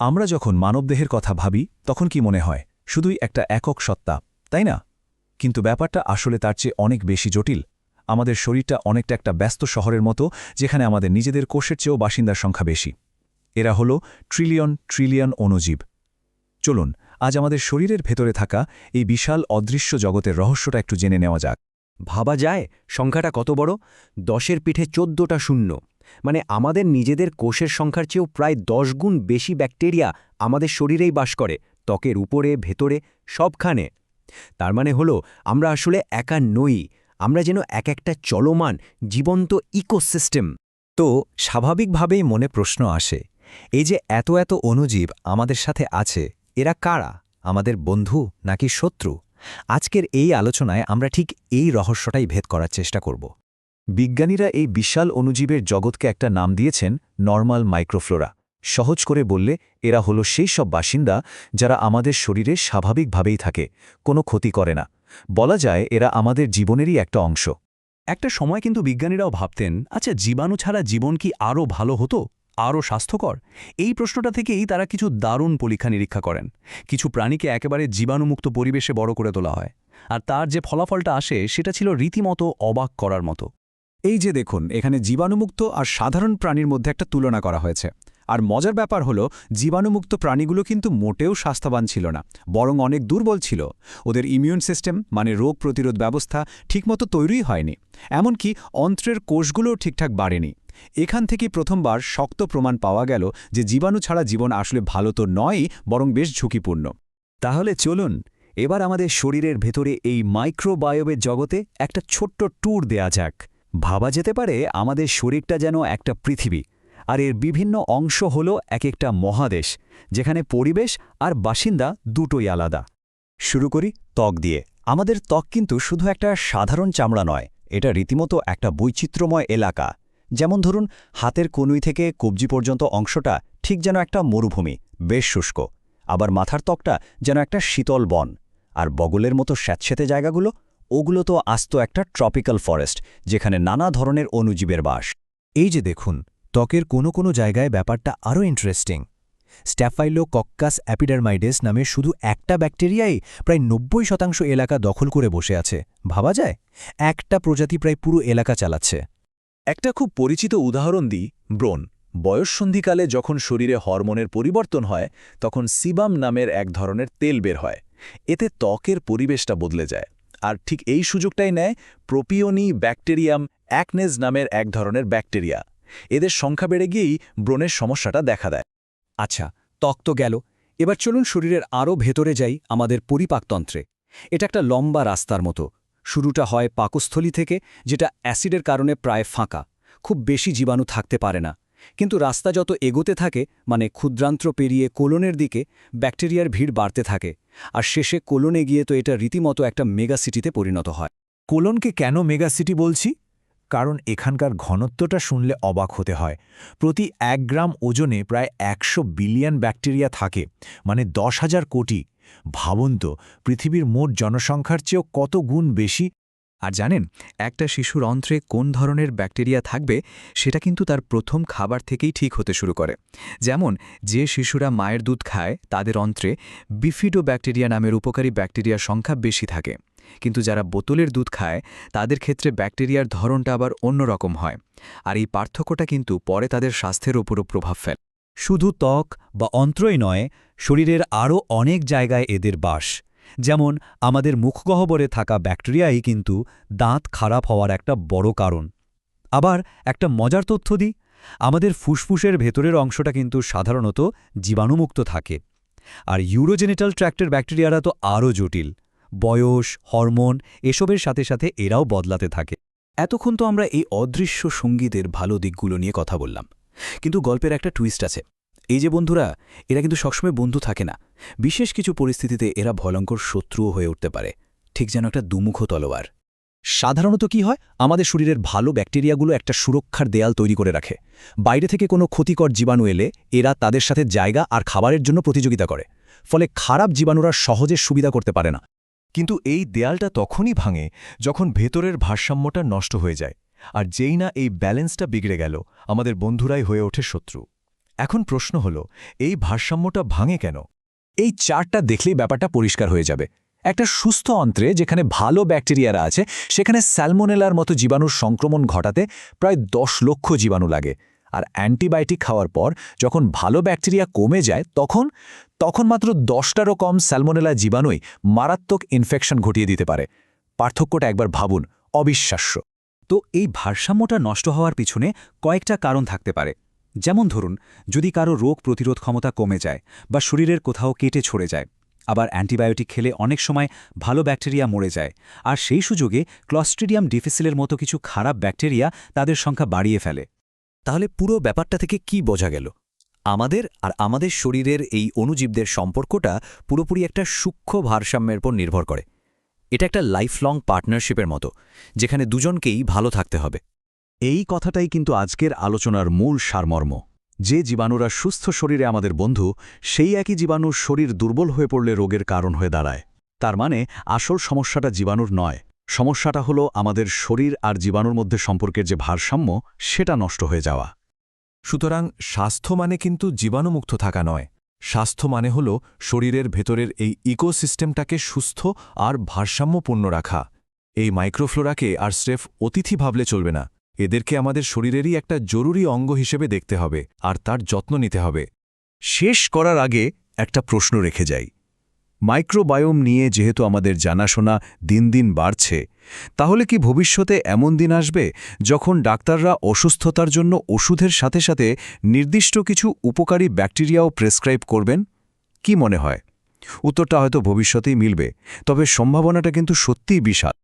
আমরা যখন মানবদেহের কথা ভাবি তখন কি মনে হয় শুধুই একটা একক সত্তা, তাই না? কিন্তু ব্যাপারটা আসলে তার চেয়ে অনেক বেশি জটিল। আমাদের শরীরটা অনেকটা একটা ব্যস্ত শহরের মতো, যেখানে আমাদের নিজেদের কোষের চেয়েও বাসিন্দার সংখ্যা বেশি। এরা হল ট্রিলিয়ন ট্রিলিয়ন অণুজীব। চলুন আজ আমাদের শরীরের ভেতরে থাকা এই বিশাল অদৃশ্য জগতের রহস্যটা একটু জেনে নেওয়া যাক। ভাবা যায় সংখ্যাটা কত বড়? 10-এর পিঠে 14টা শূন্য। মানে আমাদের নিজেদের কোষের সংখ্যার চেয়েও প্রায় 10 গুণ বেশি ব্যাকটেরিয়া আমাদের শরীরেই বাস করে, ত্বকের উপরে, ভেতরে, সবখানে। তার মানে হলো আমরা আসলে একা নই, আমরা যেন এক একটা চলমান জীবন্ত ইকোসিস্টেম। তো স্বাভাবিকভাবেই মনে প্রশ্ন আসে, এই যে এত এত অণুজীব আমাদের সাথে আছে, এরা কারা? আমাদের বন্ধু নাকি শত্রু? আজকের এই আলোচনায় আমরা ঠিক এই রহস্যটাই ভেদ করার চেষ্টা করব। বিজ্ঞানীরা এই বিশাল অণুজীবের জগৎকে একটা নাম দিয়েছেন নরমাল মাইক্রোফ্লোরা। সহজ করে বললে এরা হলো সেই সব বাসিন্দা যারা আমাদের শরীরে স্বাভাবিকভাবেই থাকে, কোনো ক্ষতি করে না। বলা যায় এরা আমাদের জীবনেরই একটা অংশ। একটা সময় কিন্তু বিজ্ঞানীরাও ভাবতেন, আচ্ছা জীবাণু ছাড়া জীবন কি আরও ভালো হতো, আরও স্বাস্থ্যকর? এই প্রশ্নটা থেকেই তারা কিছু দারুণ পরীক্ষা নিরীক্ষা করেন। কিছু প্রাণীকে একেবারে জীবাণুমুক্ত পরিবেশে বড় করে তোলা হয়, আর তার যে ফলাফলটা আসে সেটা ছিল রীতিমতো অবাক করার মতো। এই যে দেখুন, এখানে জীবাণুমুক্ত আর সাধারণ প্রাণীর মধ্যে একটা তুলনা করা হয়েছে। আর মজার ব্যাপার হলো, জীবাণুমুক্ত প্রাণীগুলো কিন্তু মোটেও স্বাস্থ্যবান ছিল না, বরং অনেক দুর্বল ছিল। ওদের ইমিউন সিস্টেম মানে রোগ প্রতিরোধ ব্যবস্থা ঠিকমতো তৈরিই হয়নি, এমনকি অন্ত্রের কোষগুলোও ঠিকঠাক বাড়েনি। এখান থেকেই প্রথমবার শক্ত প্রমাণ পাওয়া গেল যে জীবাণু ছাড়া জীবন আসলে ভালো তো নয়ই, বরং বেশ ঝুঁকিপূর্ণ। তাহলে চলুন এবার আমাদের শরীরের ভেতরে এই মাইক্রোবায়োমের জগতে একটা ছোট্ট ট্যুর দেয়া যাক। ভাবা যেতে পারে আমাদের শরীরটা যেন একটা পৃথিবী, আর এর বিভিন্ন অংশ হল এক একটা মহাদেশ, যেখানে পরিবেশ আর বাসিন্দা দুটোই আলাদা। শুরু করি ত্বক দিয়ে। আমাদের ত্বক কিন্তু শুধু একটা সাধারণ চামড়া নয়, এটা রীতিমতো একটা বৈচিত্র্যময় এলাকা। যেমন ধরুন, হাতের কনুই থেকে কবজি পর্যন্ত অংশটা ঠিক যেন একটা মরুভূমি, বেশ শুষ্ক। আবার মাথার ত্বকটা যেন একটা শীতল বন। আর বগলের মতো স্যাঁতসেঁতে জায়গাগুলো, ওগুলো তো আস্ত একটা ট্রপিক্যাল ফরেস্ট, যেখানে নানা ধরনের অণুজীবের বাস। এই যে দেখুন, ত্বকের কোনো কোনো জায়গায় ব্যাপারটা আরও ইন্টারেস্টিং। স্ট্যাফাইলোকক্কাস অ্যাপিডারমাইডেস নামে শুধু একটা ব্যাকটেরিয়াই প্রায় 90% এলাকা দখল করে বসে আছে। ভাবা যায়, একটা প্রজাতি প্রায় পুরো এলাকা চালাচ্ছে। একটা খুব পরিচিত উদাহরণ দিই, ব্রণ। বয়ঃসন্ধিকালে যখন শরীরে হরমোনের পরিবর্তন হয়, তখন সিবাম নামের এক ধরনের তেল বের হয়। এতে ত্বকের পরিবেশটা বদলে যায়। আর ঠিক এই সুযোগটাই নেয় প্রোপিওনি ব্যাকটেরিয়াম অ্যাকনেজ নামের এক ধরনের ব্যাকটেরিয়া। এদের সংখ্যা বেড়ে গিয়েই ব্রণের সমস্যাটা দেখা দেয়। আচ্ছা, ত্বক তো গেল, এবার চলুন শরীরের আরও ভেতরে যাই, আমাদের পরিপাকতন্ত্রে। এটা একটা লম্বা রাস্তার মতো। শুরুটা হয় পাকস্থলী থেকে, যেটা অ্যাসিডের কারণে প্রায় ফাঁকা, খুব বেশি জীবাণু থাকতে পারে না। কিন্তু রাস্তা যত এগোতে থাকে, মানে ক্ষুদ্রান্ত্র পেরিয়ে কোলনের দিকে, ব্যাকটেরিয়ার ভিড় বাড়তে থাকে। আর শেষে কোলনে গিয়ে তো এটা রীতিমতো একটা মেগাসিটিতে পরিণত হয়। কোলনকে কেন মেগাসিটি বলছি? কারণ এখানকার ঘনত্বটা শুনলে অবাক হতে হয়। প্রতি 1 গ্রাম ওজনে প্রায় 100 বিলিয়ন ব্যাকটেরিয়া থাকে, মানে 10,000 কোটি। ভাবুন তো, পৃথিবীর মোট জনসংখ্যার চেয়েও কত গুণ বেশি। আর জানেন, একটা শিশুর অন্ত্রে কোন ধরনের ব্যাকটেরিয়া থাকবে সেটা কিন্তু তার প্রথম খাবার থেকেই ঠিক হতে শুরু করে। যেমন যে শিশুরা মায়ের দুধ খায় তাদের অন্ত্রে বিফিডোব্যাকটেরিয়া নামের উপকারী ব্যাকটেরিয়ার সংখ্যা বেশি থাকে। কিন্তু যারা বোতলের দুধ খায় তাদের ক্ষেত্রে ব্যাকটেরিয়ার ধরনটা আবার অন্যরকম হয়। আর এই পার্থক্যটা কিন্তু পরে তাদের স্বাস্থ্যের ওপরও প্রভাব ফেলে। শুধু ত্বক বা অন্ত্রই নয়, শরীরের আরও অনেক জায়গায় এদের বাস। যেমন আমাদের মুখগহ্বরে থাকা ব্যাকটেরিয়াই কিন্তু দাঁত খারাপ হওয়ার একটা বড় কারণ। আবার একটা মজার তথ্য দিই, আমাদের ফুসফুসের ভেতরের অংশটা কিন্তু সাধারণত জীবাণুমুক্ত থাকে। আর ইউরোজেনিটাল ট্র্যাক্টের ব্যাকটেরিয়ারা তো আরও জটিল। বয়স, হরমোন এসবের সাথে সাথে এরাও বদলাতে থাকে। এতক্ষণ তো আমরা এই অদৃশ্য সঙ্গীতের ভালো দিকগুলো নিয়ে কথা বললাম, কিন্তু গল্পের একটা টুইস্ট আছে। এই যে বন্ধুরা, এরা কিন্তু সবসময় বন্ধু থাকে না। বিশেষ কিছু পরিস্থিতিতে এরা ভয়ঙ্কর শত্রুও হয়ে উঠতে পারে, ঠিক যেন একটা দুমুখ তলোয়ার। সাধারণত কি হয়, আমাদের শরীরের ভালো ব্যাকটেরিয়াগুলো একটা সুরক্ষার দেয়াল তৈরি করে রাখে। বাইরে থেকে কোনো ক্ষতিকর জীবাণু এলে এরা তাদের সাথে জায়গা আর খাবারের জন্য প্রতিযোগিতা করে। ফলে খারাপ জীবাণুরা সহজে সুবিধা করতে পারে না। কিন্তু এই দেয়ালটা তখনই ভাঙে যখন ভেতরের ভারসাম্যটা নষ্ট হয়ে যায়। আর যেই না এই ব্যালেন্সটা বিগড়ে গেল, আমাদের বন্ধুরাই হয়ে ওঠে শত্রু। এখন প্রশ্ন হল, এই ভারসাম্যটা ভাঙে কেন? এই চার্টটা দেখলেই ব্যাপারটা পরিষ্কার হয়ে যাবে। একটা সুস্থ অন্ত্রে যেখানে ভালো ব্যাকটেরিয়ারা আছে, সেখানে স্যালমোনেলার মতো জীবাণুর সংক্রমণ ঘটাতে প্রায় 10 লক্ষ জীবাণু লাগে। আর অ্যান্টিবায়োটিক খাওয়ার পর যখন ভালো ব্যাকটেরিয়া কমে যায়, তখন মাত্র 10টারও কম স্যালমোনেলা জীবাণুই মারাত্মক ইনফেকশন ঘটিয়ে দিতে পারে। পার্থক্যটা একবার ভাবুন, অবিশ্বাস্য। তো এই ভারসাম্যটা নষ্ট হওয়ার পিছনে কয়েকটা কারণ থাকতে পারে। যেমন ধরুন, যদি কারো রোগ প্রতিরোধ ক্ষমতা কমে যায় বা শরীরের কোথাও কেটে ছড়ে যায়, আবার অ্যান্টিবায়োটিক খেলে অনেক সময় ভালো ব্যাকটেরিয়া মরে যায়, আর সেই সুযোগে ক্লস্ট্রিডিয়াম ডিফিসিলের মতো কিছু খারাপ ব্যাকটেরিয়া তাদের সংখ্যা বাড়িয়ে ফেলে। তাহলে পুরো ব্যাপারটা থেকে কি বোঝা গেল? আমাদের আর আমাদের শরীরের এই অণুজীবদের সম্পর্কটা পুরোপুরি একটা সূক্ষ্ম ভারসাম্যের উপর নির্ভর করে। এটা একটা লাইফলং পার্টনারশিপের মতো, যেখানে দুজনকেই ভালো থাকতে হবে। এই কথাটাই কিন্তু আজকের আলোচনার মূল সারমর্ম। যে জীবাণুরা সুস্থ শরীরে আমাদের বন্ধু, সেই একই জীবাণুর শরীর দুর্বল হয়ে পড়লে রোগের কারণ হয়ে দাঁড়ায়। তার মানে আসল সমস্যাটা জীবাণুর নয়, সমস্যাটা হলো আমাদের শরীর আর জীবাণুর মধ্যে সম্পর্কের যে ভারসাম্য, সেটা নষ্ট হয়ে যাওয়া। সুতরাং স্বাস্থ্য মানে কিন্তু জীবাণুমুক্ত থাকা নয়। স্বাস্থ্য মানে হল শরীরের ভেতরের এই ইকোসিস্টেমটাকে সুস্থ আর ভারসাম্যপূর্ণ রাখা। এই মাইক্রোফ্লোরাকে আর স্রেফ অতিথি ভাবলে চলবে না, এদেরকে আমাদের শরীরেরই একটা জরুরি অঙ্গ হিসেবে দেখতে হবে আর তার যত্ন নিতে হবে। শেষ করার আগে একটা প্রশ্ন রেখে যাই। মাইক্রোবায়োম নিয়ে যেহেতু আমাদের জানাশোনা দিন দিন বাড়ছে, তাহলে কি ভবিষ্যতে এমন দিন আসবে যখন ডাক্তাররা অসুস্থতার জন্য ওষুধের সাথে সাথে নির্দিষ্ট কিছু উপকারী ব্যাকটেরিয়াও প্রেসক্রাইব করবেন? কি মনে হয়? উত্তরটা হয়তো ভবিষ্যতেই মিলবে, তবে সম্ভাবনাটা কিন্তু সত্যিই বিশাল।